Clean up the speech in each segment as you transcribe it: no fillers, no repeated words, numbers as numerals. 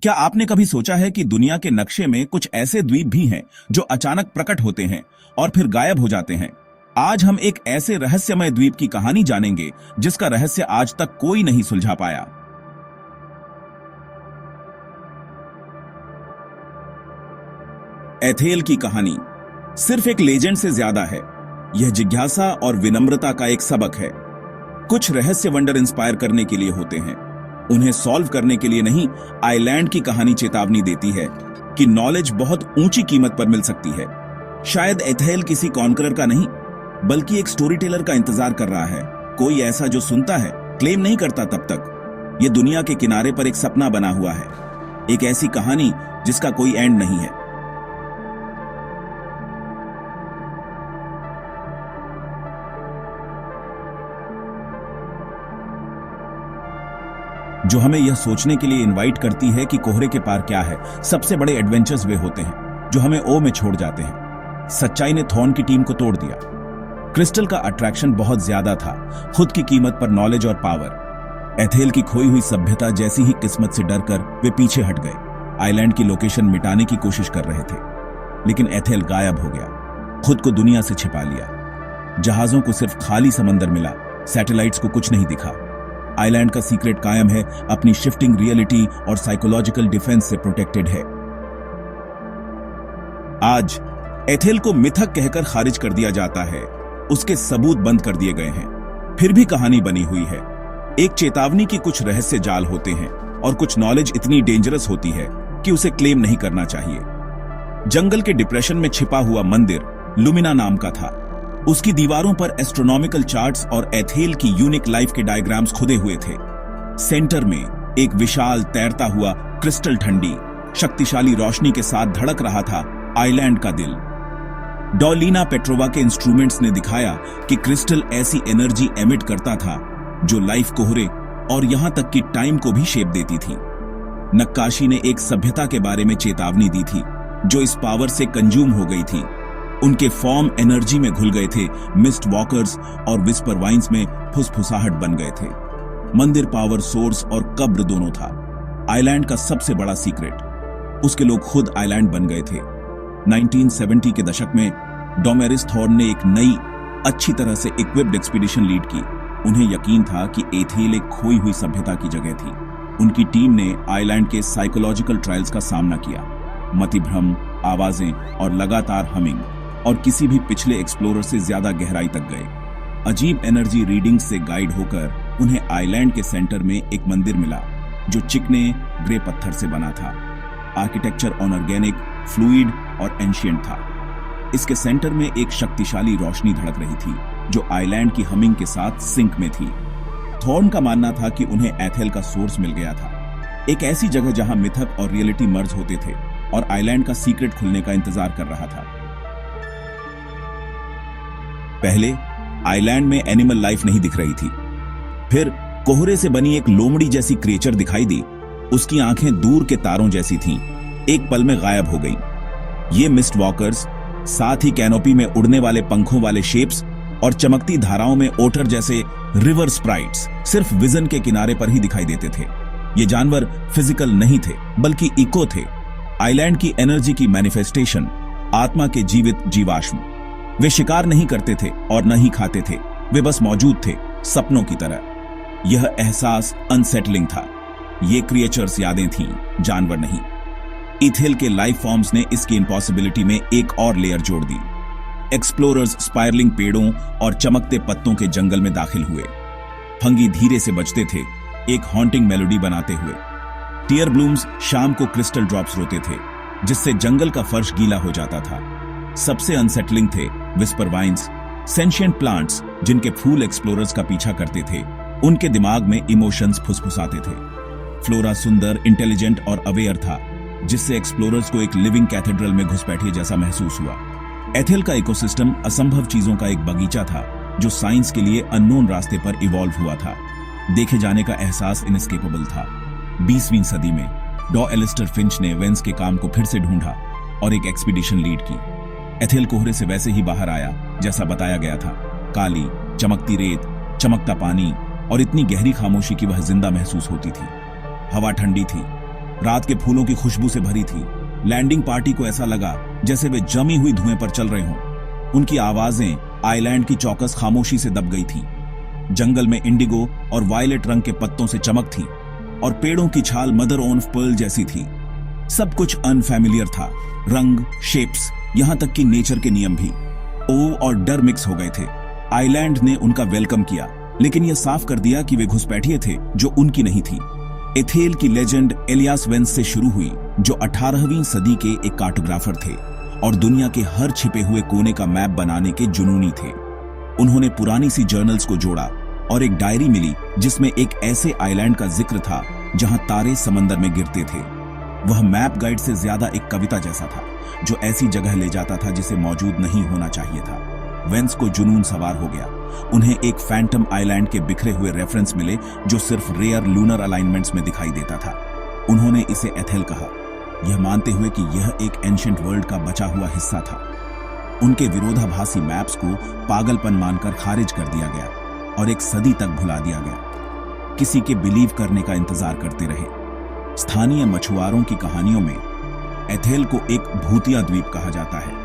क्या आपने कभी सोचा है कि दुनिया के नक्शे में कुछ ऐसे द्वीप भी हैं जो अचानक प्रकट होते हैं और फिर गायब हो जाते हैं? आज हम एक ऐसे रहस्यमय द्वीप की कहानी जानेंगे जिसका रहस्य आज तक कोई नहीं सुलझा पाया। एथेल की कहानी सिर्फ एक लेजेंड से ज्यादा है। यह जिज्ञासा और विनम्रता का एक सबक है। कुछ रहस्य वंडर इंस्पायर करने के लिए होते हैं, उन्हें सॉल्व करने के लिए नहीं। आइलैंड की कहानी चेतावनी देती है कि नॉलेज बहुत ऊंची कीमत पर मिल सकती है। शायद एथेल किसी कॉन्करर का नहीं, बल्कि एक स्टोरी टेलर का इंतजार कर रहा है। कोई ऐसा जो सुनता है, क्लेम नहीं करता तब तक। यह दुनिया के किनारे पर एक सपना बना हुआ है, एक ऐसी कहानी जिसका कोई एंड नहीं है। जो हमें यह सोचने के लिए इनवाइट करती है कि कोहरे के पार क्या है। सबसे बड़े एडवेंचर्स वे होते हैं जो हमें ओ में छोड़ जाते हैं। सच्चाई ने थॉर्न की टीम को तोड़ दिया। क्रिस्टल का अट्रैक्शन बहुत ज्यादा था, खुद की कीमत पर नॉलेज और पावर। एथेल की खोई हुई सभ्यता जैसी ही किस्मत से डरकर वे पीछे हट गए। आइलैंड की लोकेशन मिटाने की कोशिश कर रहे थे, लेकिन एथेल गायब हो गया, खुद को दुनिया से छिपा लिया। जहाजों को सिर्फ खाली समंदर मिला, सैटेलाइट्स को कुछ नहीं दिखा। आइलैंड का सीक्रेट कायम है, अपनी शिफ्टिंग रियलिटी और साइकोलॉजिकल डिफेंस से प्रोटेक्टेड है। आज एथेल को मिथक कहकर खारिज कर दिया जाता है, उसके सबूत बंद कर दिए गए हैं। फिर भी कहानी बनी हुई है, एक चेतावनी की कुछ रहस्य जाल होते हैं और कुछ नॉलेज इतनी डेंजरस होती है कि उसे क्लेम नहीं करना चाहिए। जंगल के डिप्रेशन में छिपा हुआ मंदिर लुमिना नाम का था। उसकी दीवारों पर एस्ट्रोनॉमिकल चार्ट्स और एथेल की यूनिक लाइफ के डायग्राम्स खुदे हुए थे। सेंटर में एक विशाल तैरता हुआ क्रिस्टल ठंडी शक्तिशाली रोशनी के साथ धड़क रहा था आइलैंड का दिल। डॉलिना पेट्रोवा के इंस्ट्रूमेंट्स ने दिखाया कि क्रिस्टल ऐसी एनर्जी एमिट करता था जो लाइफ कोहरे और यहां तक कि टाइम को भी शेप देती थी। नक्काशी ने एक सभ्यता के बारे में चेतावनी दी थी जो इस पावर से कंज्यूम हो गई थी। उनके फॉर्म एनर्जी में घुल गए थे, मिस्ट वॉकर्स और विस्पर वाइन्स में फुसफुसाहट बन गए थे। मंदिर पावर सोर्स और कब्र दोनों था। आइलैंड का सबसे बड़ा सीक्रेट, उसके लोग खुद आइलैंड बन गए थे। 1970 के दशक में डोमेरिस थॉर्न ने एक नई, अच्छी तरह से इक्विप्ड एक्सपीडिशन लीड की। उन्हें यकीन था कि एथेल एक खोई हुई सभ्यता की जगह थी। उनकी टीम ने आइलैंड के साइकोलॉजिकल ट्रायल्स का सामना किया। मतिभ्रम, आवाजें और लगातार हमिंग, और किसी भी पिछले एक्सप्लोरर से ज्यादा गहराई तक गए। अजीब एनर्जी रीडिंग से गाइड होकर उन्हें आइलैंड के सेंटर में एक मंदिर मिला जो चिकने ग्रे पत्थर से बना था। आर्किटेक्चर ऑर्गेनिक, फ्लूइड और एंशिएंट था। इसके सेंटर में एक शक्तिशाली रोशनी धड़क रही थी जो आइलैंड की हमिंग के साथ सिंक में थी। थॉर्न का मानना था कि उन्हें एथेल का सोर्स मिल गया था, एक ऐसी जगह जहां मिथक और रियलिटी मर्ज होते थे और आइलैंड का सीक्रेट खुलने का इंतजार कर रहा था। पहले आइलैंड में एनिमल लाइफ नहीं दिख रही थी, फिर कोहरे से बनी एक लोमड़ी जैसी क्रिएचर दिखाई दी। उसकी आंखें दूर के तारों जैसी थीं, एक पल में गायब हो गईं। ये मिस्ट वॉकर्स, साथ ही कैनोपी में उड़ने वाले पंखों वाले शेप्स और चमकती धाराओं में ओटर जैसे रिवर स्प्राइट्स सिर्फ विजन के किनारे पर ही दिखाई देते थे। ये जानवर फिजिकल नहीं थे, बल्कि इको थे, आइलैंड की एनर्जी की मैनिफेस्टेशन, आत्मा के जीवित जीवाश्म। वे शिकार नहीं करते थे और न ही खाते थे, वे बस मौजूद थे, सपनों की तरह। यह एहसास अनसेटलिंग था। ये क्रिएचर्स यादें थीं, जानवर नहीं। एथेल के लाइफ फॉर्म्स ने इसकी इम्पॉसिबिलिटी में एक और लेयर जोड़ दी। एक्सप्लोरर्स स्पायरलिंग पेड़ों और चमकते पत्तों के जंगल में दाखिल हुए। फंगी धीरे से बजते थे, एक हॉन्टिंग मेलोडी बनाते हुए। टीयर ब्लूम्स शाम को क्रिस्टल ड्रॉप्स रोते थे, जिससे जंगल का फर्श गीला हो जाता था। सबसे अनसेटलिंग थे विस्पर वाइन्स, सेंशिएंट प्लांट्स जिनके फूल एक्सप्लोरर्स का पीछा करते थे। उनके दिमाग में इमोशंस फुसफुसाते थे। फ्लोरा सुंदर, इंटेलिजेंट और अवेयर था, जिससे एक्सप्लोरर्स को एक लिविंग कैथेड्रल में घुसपैठे जैसा महसूस हुआ। एथेल का इकोसिस्टम असंभव चीजों का एक बगीचा था जो साइंस के लिए अननोन रास्ते पर इवॉल्व हुआ था। देखे जाने का एहसास इनएस्केपेबल था। 20वीं सदी में डॉ एलिस्टर फिंच ने वेंस के काम को फिर से ढूंढा और एक एक्सपीडिशन लीड की। एथेल कोहरे से वैसे ही बाहर आया जैसा बताया गया था। काली, चमकती रेत, चमकता पानी और इतनी गहरी खामोशी कि वह जिंदा महसूस होती थी। हवा ठंडी थी, रात के फूलों की खुशबू से भरी थी। लैंडिंग पार्टी को ऐसा लगा जैसे वे जमी हुई धुएं पर चल रहे हों। उनकी आवाजें आइलैंड की चौकस खामोशी से दब गई थी। जंगल में इंडिगो और वायलेट रंग के पत्तों से चमक थी और पेड़ों की छाल मदर ऑफ पर्ल जैसी थी। सब कुछ अनफैमिलियर था, रंग, शेप्स, यहां तक कि नेचर के नियम भी। ओ और डर मिक्स हो गए थे। आइलैंड ने उनका वेलकम किया, लेकिन यह साफ कर दिया कि वे घुसपैठिए थे जो उनकी नहीं थी। एथेल की लेजेंड एलियास वेंस से शुरू हुई, जो 18वीं सदी के एक कार्टोग्राफर थे और दुनिया के हर छिपे हुए कोने का मैप बनाने के जुनूनी थे। उन्होंने पुरानी सी जर्नल्स को जोड़ा और एक डायरी मिली जिसमें एक ऐसे आइलैंड का जिक्र था जहां तारे समंदर में गिरते थे। वह मैप गाइड से ज्यादा एक कविता जैसा था, जो ऐसी जगह ले जाता था जिसे मौजूद नहीं होना चाहिए था। वेंस को जुनून सवार हो गया। उन्हें एक फैंटम आइलैंड के बिखरे हुए रेफरेंस मिले जो सिर्फ रेयर लूनर अलाइनमेंट्स में दिखाई देता था। उन्होंने इसे एथेल कहा, यह मानते हुए कि यह एक एंशिएंट वर्ल्ड का बचा हुआ हिस्सा था। उनके विरोधाभासी मैप्स को पागलपन मानकर खारिज कर दिया गया और एक सदी तक भुला दिया गया। किसी के बिलीव करने का इंतजार करते रहे। स्थानीय मछुआरों की कहानियों में एथेल को एक भूतिया द्वीप कहा जाता है,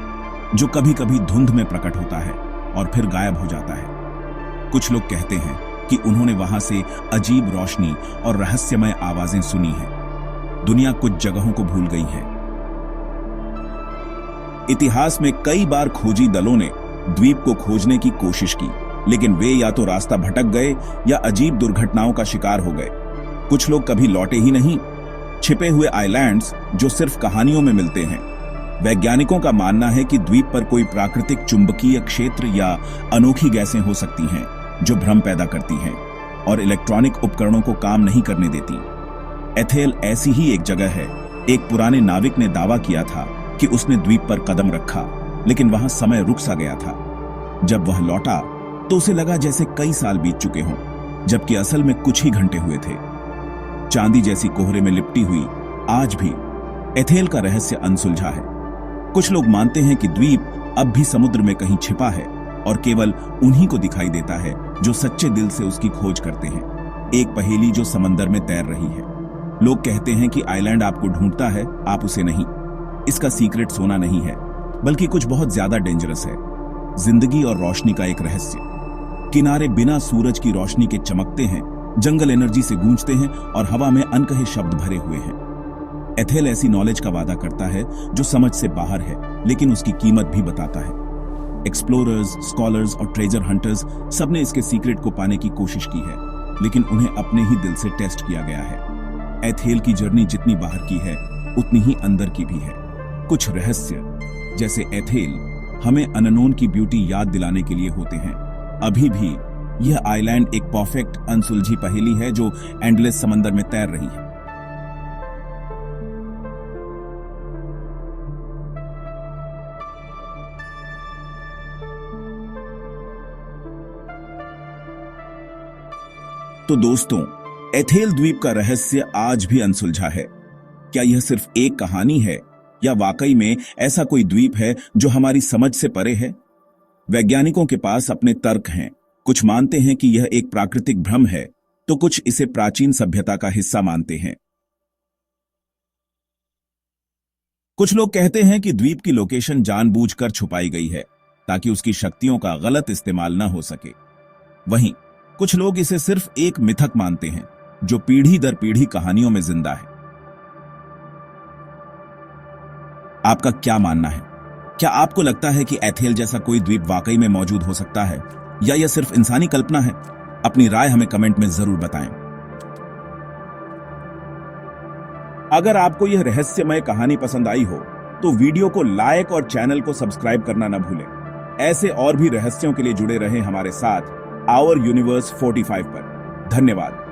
जो कभी कभी धुंध में प्रकट होता है और फिर गायब हो जाता है। कुछ लोग कहते हैं कि उन्होंने वहां से अजीब रोशनी और रहस्यमय आवाजें सुनी हैं। दुनिया कुछ जगहों को भूल गई है। इतिहास में कई बार खोजी दलों ने द्वीप को खोजने की कोशिश की, लेकिन वे या तो रास्ता भटक गए या अजीब दुर्घटनाओं का शिकार हो गए। कुछ लोग कभी लौटे ही नहीं। छिपे हुए आइलैंड्स जो सिर्फ कहानियों में मिलते हैं। वैज्ञानिकों का मानना है कि द्वीप पर कोई प्राकृतिक चुंबकीय क्षेत्र या अनोखी गैसें हो सकती हैं जो भ्रम पैदा करती हैं और इलेक्ट्रॉनिक उपकरणों को काम नहीं करने देती। एथेल ऐसी ही एक जगह है। एक पुराने नाविक ने दावा किया था कि उसने द्वीप पर कदम रखा, लेकिन वहां समय रुक सा गया था। जब वह लौटा तो उसे लगा जैसे कई साल बीत चुके हों, जबकि असल में कुछ ही घंटे हुए थे। चांदी जैसी कोहरे में लिपटी हुई आज भी एथेल का रहस्य अनसुलझा है। कुछ लोग मानते हैं कि द्वीप अब भी समुद्र में कहीं छिपा है और केवल उन्हीं को दिखाई देता है जो सच्चे दिल से उसकी खोज करते हैं। एक पहेली जो समंदर में तैर रही है। लोग कहते हैं कि आइलैंड आपको ढूंढता है, आप उसे नहीं। इसका सीक्रेट सोना नहीं है, बल्कि कुछ बहुत ज्यादा डेंजरस है। जिंदगी और रोशनी का एक रहस्य। किनारे बिना सूरज की रोशनी के चमकते हैं, जंगल एनर्जी से गूंजते हैं और हवा में अनकहे शब्द भरे हुए हैं। एथेल ऐसी नॉलेज का वादा करता है जो समझ से बाहर है, लेकिन उसकी कीमत भी बताता है। एक्सप्लोरर्स, स्कॉलर्स और ट्रेजर हंटर्स सबने इसके सीक्रेट को पाने की कोशिश की है, लेकिन उन्हें अपने ही दिल से टेस्ट किया गया है। एथेल की जर्नी जितनी बाहर की है, उतनी ही अंदर की भी है। कुछ रहस्य जैसे एथेल हमें अननोन की ब्यूटी याद दिलाने के लिए होते हैं। अभी भी यह आइलैंड एक परफेक्ट अनसुलझी पहेली है जो एंडलेस समंदर में तैर रही है। तो दोस्तों, एथेल द्वीप का रहस्य आज भी अनसुलझा है। क्या यह सिर्फ एक कहानी है या वाकई में ऐसा कोई द्वीप है जो हमारी समझ से परे है? वैज्ञानिकों के पास अपने तर्क हैं। कुछ मानते हैं कि यह एक प्राकृतिक भ्रम है, तो कुछ इसे प्राचीन सभ्यता का हिस्सा मानते हैं। कुछ लोग कहते हैं कि द्वीप की लोकेशन जानबूझकर छुपाई गई है ताकि उसकी शक्तियों का गलत इस्तेमाल न हो सके। वहीं कुछ लोग इसे सिर्फ एक मिथक मानते हैं जो पीढ़ी दर पीढ़ी कहानियों में जिंदा है। आपका क्या मानना है? क्या आपको लगता है कि एथेल जैसा कोई द्वीप वाकई में मौजूद हो सकता है या यह सिर्फ इंसानी कल्पना है? अपनी राय हमें कमेंट में जरूर बताएं। अगर आपको यह रहस्यमय कहानी पसंद आई हो तो वीडियो को लाइक और चैनल को सब्सक्राइब करना न भूलें। ऐसे और भी रहस्यों के लिए जुड़े रहें हमारे साथ आवर यूनिवर्स 45 पर। धन्यवाद।